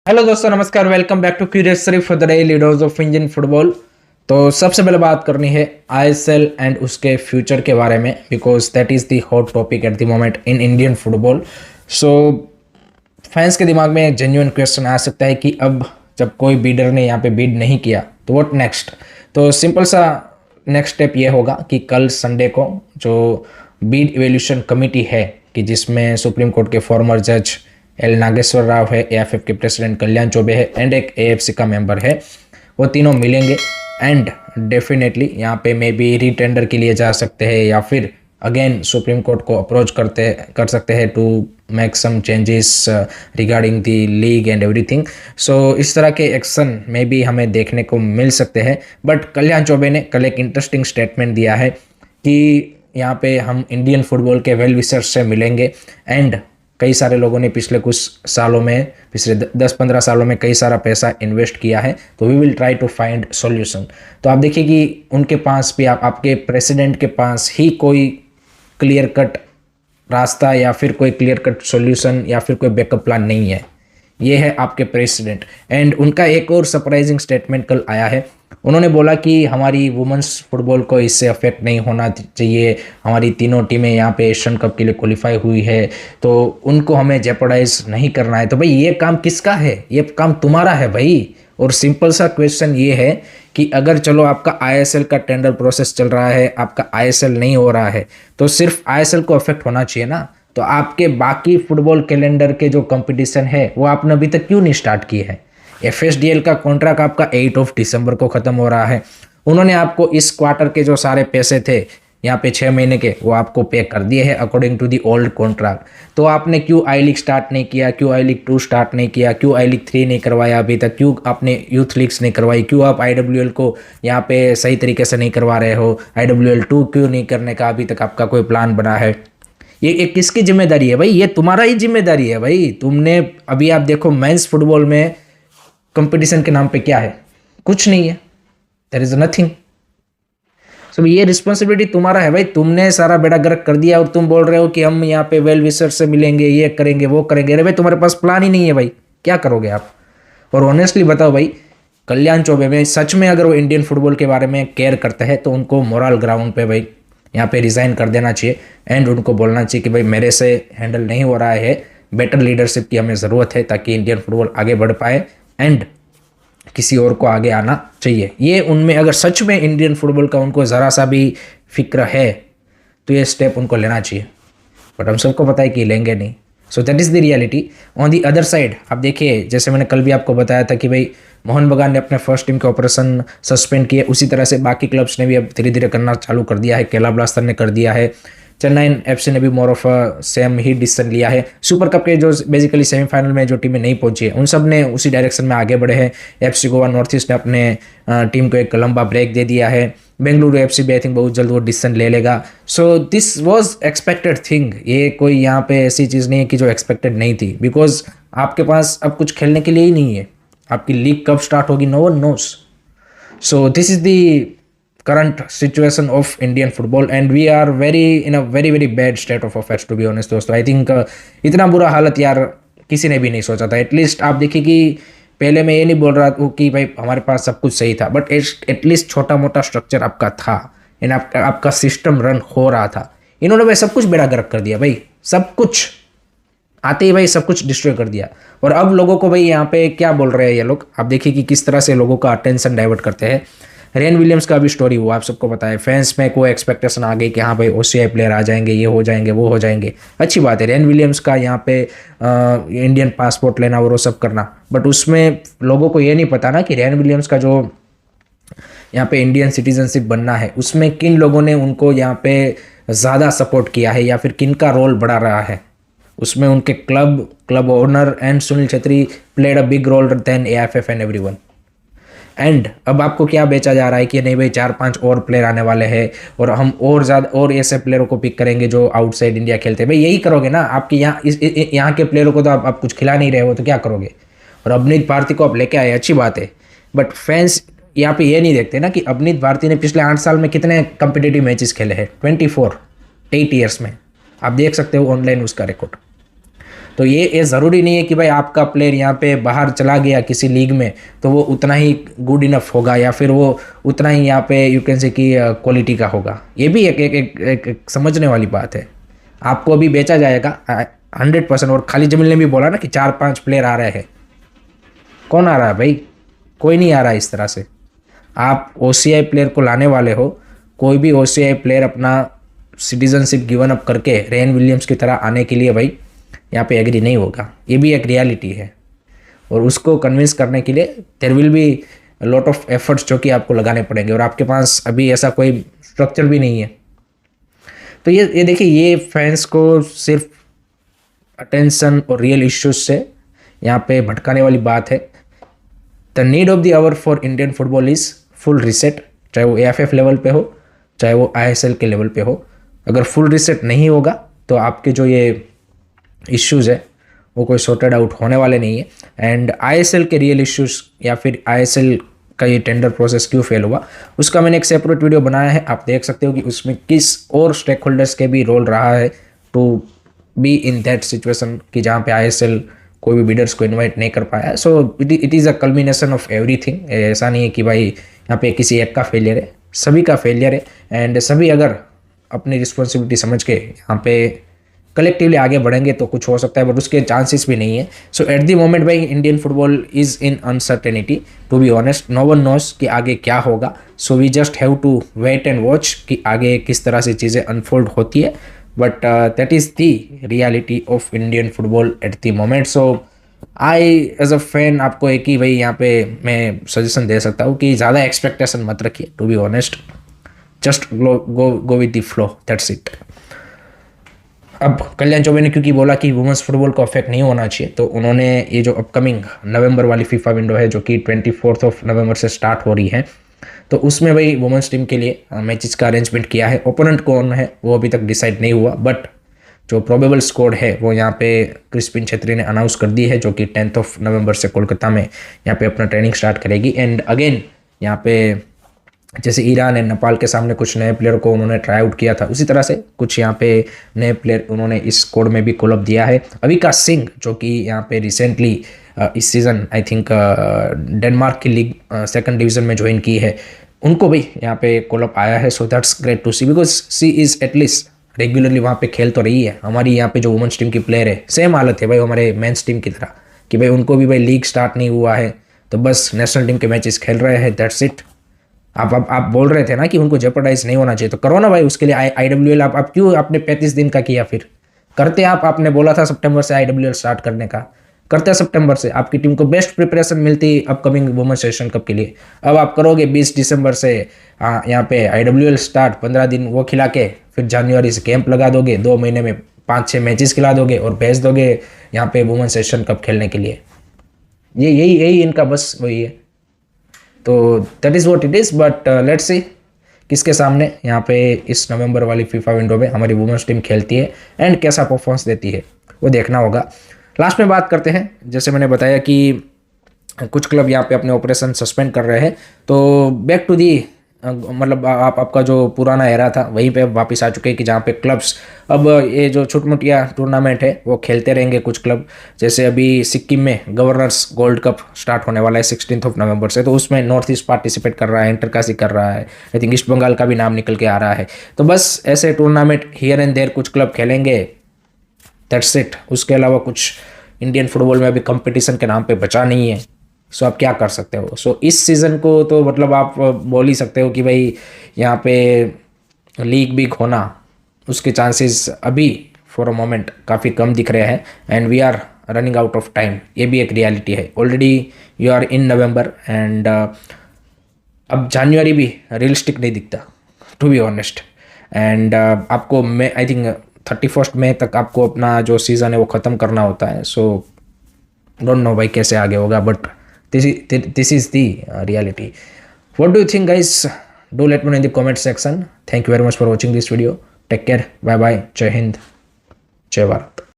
Hello दोस्तों, नमस्कार। Welcome back to curious Sharif for the daily dose of Indian football. तो सबसे पहले बात करनी है आईएसएल एंड उसके फ्यूचर के बारे में, because that is the hot topic eight the moment in Indian football. So fans के दिमाग में एक जेन्युइन क्वेश्चन आ सकता है कि अब जब कोई बीडर ने यहाँ पे बीड नहीं किया तो व्हाट नेक्स्ट। तो सिंपल सा नेक्स्ट स्टेप ये होगा कि कल संडे को जो बीड इवैल्यूएशन कमेटी है, कि जिसमें सुप्रीम कोर्ट के फॉर्मर जज एल नागेश्वर राव है, एएफएफ के प्रेसिडेंट कल्याण चौबे है एंड एक एएफसी का मेंबर है, वो तीनों मिलेंगे एंड डेफिनेटली यहाँ पे मे बी रीटेंडर के लिए जा सकते हैं या फिर अगेन सुप्रीम कोर्ट को अप्रोच कर सकते हैं to make some changes regarding the league and everything. So इस तरह के एक्शन में भी हमें देखने को मिल सकते हैं। बट कल्याण चौबे ने कल एक इंटरेस्टिंग स्टेटमेंट दिया है कि यहाँ पे हम इंडियन फुटबॉल के वेल विशर्स से मिलेंगे एंड कई सारे लोगों ने पिछले कुछ सालों में, पिछले 10-15 सालों में कई सारा पैसा इन्वेस्ट किया है, तो we will try to find solution. तो आप देखिए कि उनके पास भी, आपके प्रेसिडेंट के पास ही कोई क्लियर कट रास्ता या फिर कोई क्लियर कट सॉल्यूशन या फिर कोई बैकअप प्लान नहीं है। ये है आपके प्रेसिडेंट। एंड उनका एक और सरप्राइजिंग स्टेटमेंट कल आया है। उन्होंने बोला कि हमारी वुमेंस फुटबॉल को इससे अफेक्ट नहीं होना चाहिए। हमारी तीनों टीमें यहाँ पे एशियन कप के लिए क्वालिफाई हुई है, तो उनको हमें जेपरडाइज नहीं करना है। तो भाई ये काम किसका है? ये काम तुम्हारा है भाई। और सिंपल सा क्वेश्चन ये है कि अगर चलो आपका आईएसएल का टेंडर प्रोसेस चल रहा है, आपका आईएसएल नहीं हो रहा है, तो सिर्फ आईएसएल को अफेक्ट होना चाहिए ना। तो आपके बाकी फुटबॉल कैलेंडर के जो कंपटीशन है वो आपने अभी तक क्यों नहीं स्टार्ट किए हैं? एफएसडीएल का कॉन्ट्रैक्ट आपका 8 दिसंबर को ख़त्म हो रहा है। उन्होंने आपको इस क्वार्टर के जो सारे पैसे थे यहाँ पे 6 महीने के, वो आपको पे कर दिए हैं according to the old contract. तो आपने क्यों आई लीग स्टार्ट नहीं किया? क्यों आई लीग 2 स्टार्ट नहीं किया? क्यों आई लीग 3 नहीं करवाया अभी तक? क्यों आपने यूथ लीग्स नहीं करवाई? क्यों आप आईडब्ल्यूएल को यहाँ पे सही तरीके से नहीं करवा रहे हो? आईडब्ल्यूएल 2 क्यों नहीं करने का अभी तक आपका कोई प्लान बना है? ये किसकी जिम्मेदारी है भाई? ये तुम्हारा ही जिम्मेदारी है भाई। तुमने अभी आप देखो मेंस फुटबॉल में कंपटीशन के नाम पे क्या है? कुछ नहीं है, देयर इज नथिंग। सो ये रिस्पॉन्सिबिलिटी तुम्हारा है भाई। तुमने सारा बेड़ा गर्क कर दिया और तुम बोल रहे हो कि हम यहाँ पे वेल विशर से मिलेंगे, ये करेंगे, वो करेंगे। अरे भाई तुम्हारे पास प्लान ही नहीं है भाई, क्या करोगे आप? और ऑनेस्टली बताओ भाई, कल्याण चौबे में सच में अगर वो इंडियन फुटबॉल के बारे में केयर करते हैं तो उनको मोरल ग्राउंड पे भाई यहाँ पे रिज़ाइन कर देना चाहिए एंड उनको बोलना चाहिए कि भाई मेरे से हैंडल नहीं हो रहा है, बेटर लीडरशिप की हमें ज़रूरत है ताकि इंडियन फुटबॉल आगे बढ़ पाए एंड किसी और को आगे आना चाहिए। ये उनमें अगर सच में इंडियन फुटबॉल का उनको ज़रा सा भी फिक्र है तो ये स्टेप उनको लेना चाहिए। बट हम सबको पता है कि लेंगे नहीं। So that is the reality. On the other side आप देखिए, जैसे मैंने कल भी आपको बताया था कि भाई मोहन बगान ने अपने फर्स्ट टीम के ऑपरेशन सस्पेंड किए, उसी तरह से बाकी क्लब्स ने भी अब धीरे धीरे करना चालू कर दिया है। केरला ब्लास्टर ने कर दिया है, चेन्नई एफसी ने भी more of same he decision लिया है। सुपर कप के जो बेसिकली सेमीफाइनल में जो टीमें नहीं पहुंची है उन सब ने उसी डायरेक्शन में आगे बढ़े हैं। एफसी गोवा नॉर्थ ईस्ट ने अपने टीम को एक लंबा ब्रेक दे दिया है। बेंगलुरु एफसी भी आई थिंक बहुत जल्द वो डिसीजन ले लेगा। So this was expected thing. ये कोई यहाँ पे ऐसी चीज़ नहीं है कि जो एक्सपेक्टेड नहीं थी, बिकॉज आपके पास अब कुछ खेलने के लिए ही नहीं है। आपकी लीग कब स्टार्ट होगी, no one knows. So this is the current situation of Indian football and we are in a very bad state of affairs to be honest दोस्तों। आई थिंक इतना बुरा हालत यार किसी ने भी नहीं सोचा था। एटलीस्ट आप देखिए कि पहले मैं ये नहीं बोल रहा हूँ कि भाई हमारे पास सब कुछ सही था, बट एटलीस्ट छोटा मोटा स्ट्रक्चर आपका था एंड आपका सिस्टम रन हो रहा था। इन्होंने भाई सब कुछ बेड़ा गर्क कर दिया भाई, सब कुछ आते ही भाई सब कुछ डिस्ट्रॉय कर दिया। और अब लोगों को भाई यहाँ पे क्या बोल रहे हैं ये लोग, आप देखिए कि किस तरह से लोगों का अटेंशन डाइवर्ट करते हैं। रेन विलियम्स का भी स्टोरी हुआ, आप सबको पता है। फैंस में कोई एक्सपेक्टेशन आ गई कि हाँ भाई ओसीआई प्लेयर आ जाएंगे, ये हो जाएंगे, वो हो जाएंगे। अच्छी बात है रेन विलियम्स का यहाँ पे इंडियन पासपोर्ट लेना और वो सब करना, बट उसमें लोगों को ये नहीं पता ना कि रेन विलियम्स का जो यहाँ पे इंडियन सिटीजनशिप बनना है उसमें किन लोगों ने उनको यहाँ पे ज़्यादा सपोर्ट किया है या फिर किन का रोल बढ़ा रहा है। उसमें उनके club owner and Sunil Chhetri played a big role then AFF and everyone. And अब आपको क्या बेचा जा रहा है कि नहीं भाई 4-5 और प्लेयर आने वाले हैं और हम और ज़्यादा और ऐसे प्लेयरों को पिक करेंगे जो आउटसाइड इंडिया खेलते हैं। भाई यही करोगे ना, आपके यहाँ के प्लेयरों को तो आप कुछ खिला नहीं रहे हो तो क्या करोगे? और अवनीत भारती को आप लेके आए, अच्छी बात है, बट फैंस यहाँ पे ये नहीं देखते ना कि अवनीत भारती ने पिछले 8 साल में कितने कम्पिटिटिव मैचेस खेले हैं, 24 8 ईयर्स में। आप देख सकते हो ऑनलाइन उसका रिकॉर्ड। तो ये ज़रूरी नहीं है कि भाई आपका प्लेयर यहाँ पे बाहर चला गया किसी लीग में तो वो उतना ही गुड इनफ होगा या फिर वो उतना ही यहाँ पे यू कैन से कि क्वालिटी का होगा। ये भी एक समझने वाली बात है। आपको अभी बेचा जाएगा 100%। और खालिद जमील ने भी बोला ना कि 4-5 प्लेयर आ रहे हैं। कौन आ रहा है भाई? कोई नहीं आ रहा है इस तरह से। आप ओसीआई प्लेयर को लाने वाले हो, कोई भी ओसीआई प्लेयर अपना सिटीजनशिप गिवन अप करके रेन विलियम्स की तरह आने के लिए भाई यहाँ पे एग्री नहीं होगा। ये भी एक रियलिटी है और उसको कन्विंस करने के लिए there will be lot of efforts जो कि आपको लगाने पड़ेंगे और आपके पास अभी ऐसा कोई स्ट्रक्चर भी नहीं है। तो ये देखिए, ये फैंस को सिर्फ अटेंशन और रियल इश्यूज से यहाँ पे भटकाने वाली बात है। The need of the hour for Indian football is full reset, चाहे वो AFF लेवल पे हो चाहे वो ISL के लेवल पे हो। अगर फुल रिसेट नहीं होगा तो आपके जो ये इश्यूज़ है वो कोई सॉर्टेड आउट होने वाले नहीं है। एंड ISL के रियल इश्यूज़ या फिर ISL का ये टेंडर प्रोसेस क्यों फेल हुआ उसका मैंने एक सेपरेट वीडियो बनाया है, आप देख सकते हो कि उसमें किस और स्टेक होल्डर्स के भी रोल रहा है to be in that situation कि जहाँ पे ISL कोई भी बिडर्स को इनवाइट नहीं कर पाया। So it is a culmination of everything. ऐसा नहीं है कि भाई यहाँ पे किसी एक का फेलियर है, सभी का फेलियर है। एंड सभी अगर अपनी रिस्पॉन्सिबिलिटी समझ के यहाँ पे कलेक्टिवली आगे बढ़ेंगे तो कुछ हो सकता है, बट उसके चांसेस भी नहीं है। सो एट द मोमेंट भाई Indian football is in uncertainty, to be honest. No one knows कि आगे क्या होगा। So we just have to wait and watch कि आगे किस तरह से चीज़ें अनफोल्ड होती है। But that is the reality of Indian football at the moment. So I as a fan आपको एक ही भाई यहाँ पे मैं सजेशन दे सकता हूँ कि ज़्यादा एक्सपेक्टेशन मत रखिए, to be honest. Just go with the flow, that's it. अब कल्याण चौबे ने क्योंकि बोला कि वुमेंस फुटबॉल को अफेक्ट नहीं होना चाहिए, तो उन्होंने ये जो अपकमिंग नवंबर वाली फीफा विंडो है जो कि 24 नवंबर से स्टार्ट हो रही है, तो उसमें भाई वुमेंस टीम के लिए मैचेस का अरेंजमेंट किया है। ओपोनेंट कौन है वो अभी तक डिसाइड नहीं हुआ, बट जो प्रोबेबल स्क्वाड है वो यहाँ पे क्रिस्पिन छेत्री ने अनाउंस कर दी है, जो कि 10 नवंबर से कोलकाता में यहाँ पे अपना ट्रेनिंग स्टार्ट करेगी। एंड अगेन यहाँ पे जैसे ईरान एंड नेपाल के सामने कुछ नए प्लेयर को उन्होंने ट्राई आउट किया था, उसी तरह से कुछ यहाँ पे नए प्लेयर उन्होंने इस स्क्वाड में भी कॉल अप दिया है। अविका सिंह जो कि यहाँ पे रिसेंटली इस सीज़न आई थिंक डेनमार्क की लीग 2nd डिवीज़न में ज्वाइन की है, उनको भी यहाँ पे कॉल अप आया है। So that's great to see, because she is at least regularly वहाँ पे खेल तो रही है। हमारी यहाँ पे जो वुमेंस टीम की प्लेयर है सेम हालत है भाई हमारे मेंस टीम की तरह कि भाई उनको भी भाई लीग स्टार्ट नहीं हुआ है तो बस नेशनल टीम के मैचेस खेल रहे हैं, दैट्स इट। आप बोल रहे थे ना कि उनको जेपरडाइज नहीं होना चाहिए, तो करो ना भाई। उसके लिए IWL आप क्यों आपने 35 दिन का किया? फिर करते आपने बोला था सितंबर से IWL स्टार्ट करने का, करते सितंबर से आपकी टीम को बेस्ट प्रिपरेशन मिलती अपकमिंग वुमेन्स एशियन कप के लिए। अब आप करोगे 20 दिसंबर से यहाँ पे IWL स्टार्ट, 15 दिन वो खिला के फिर जनवरी से कैंप लगा दोगे, 2 महीने में 5-6 मैचेस खिला दोगे और भेज दोगे यहाँ पे वुमेन्स एशियन कप खेलने के लिए। यही इनका बस वही है। तो that is what it is. But let's see किसके सामने यहाँ पे इस नवंबर वाली फीफा विंडो में हमारी वुमेन्स टीम खेलती है एंड कैसा परफॉर्मेंस देती है वो देखना होगा। लास्ट में बात करते हैं, जैसे मैंने बताया कि कुछ क्लब यहाँ पे अपने ऑपरेशन सस्पेंड कर रहे हैं, तो बैक टू दी मतलब आपका जो पुराना एरा था वहीं पे वापस आ चुके हैं कि जहाँ पे क्लब्स अब ये जो छोट मोटिया टूर्नामेंट है वो खेलते रहेंगे कुछ क्लब। जैसे अभी सिक्किम में गवर्नर्स गोल्ड कप स्टार्ट होने वाला है 16 नवंबर से, तो उसमें नॉर्थ ईस्ट पार्टिसिपेट कर रहा है, इंटरकाशी कर रहा है, आई थिंक ईस्ट बंगाल का भी नाम निकल के आ रहा है। तो बस ऐसे टूर्नामेंट हियर एंड देयर कुछ क्लब खेलेंगे, दैट्स इट। उसके अलावा कुछ इंडियन फुटबॉल में अभी कंपटीशन के नाम पे बचा नहीं है। सो आप क्या कर सकते हो? सो इस सीज़न को तो मतलब आप बोल ही सकते हो कि भाई यहाँ पे लीग भी होना उसके चांसेस अभी फॉर अ मोमेंट काफ़ी कम दिख रहे हैं and we are running out of time. ये भी एक रियलिटी है। Already you are in November and अब जनवरी भी रियलिस्टिक नहीं दिखता, टू बी ऑनेस्ट। एंड आपको मैं आई थिंक 31 मई तक आपको अपना जो सीज़न है वो ख़त्म करना होता है। सो डोंट नो भाई कैसे आगे होगा, but this is the reality. What do you think, guys? Do let me know in the comment section. Thank you very much for watching this video. Take care. Bye bye. Jai Hind. Jai Bharat.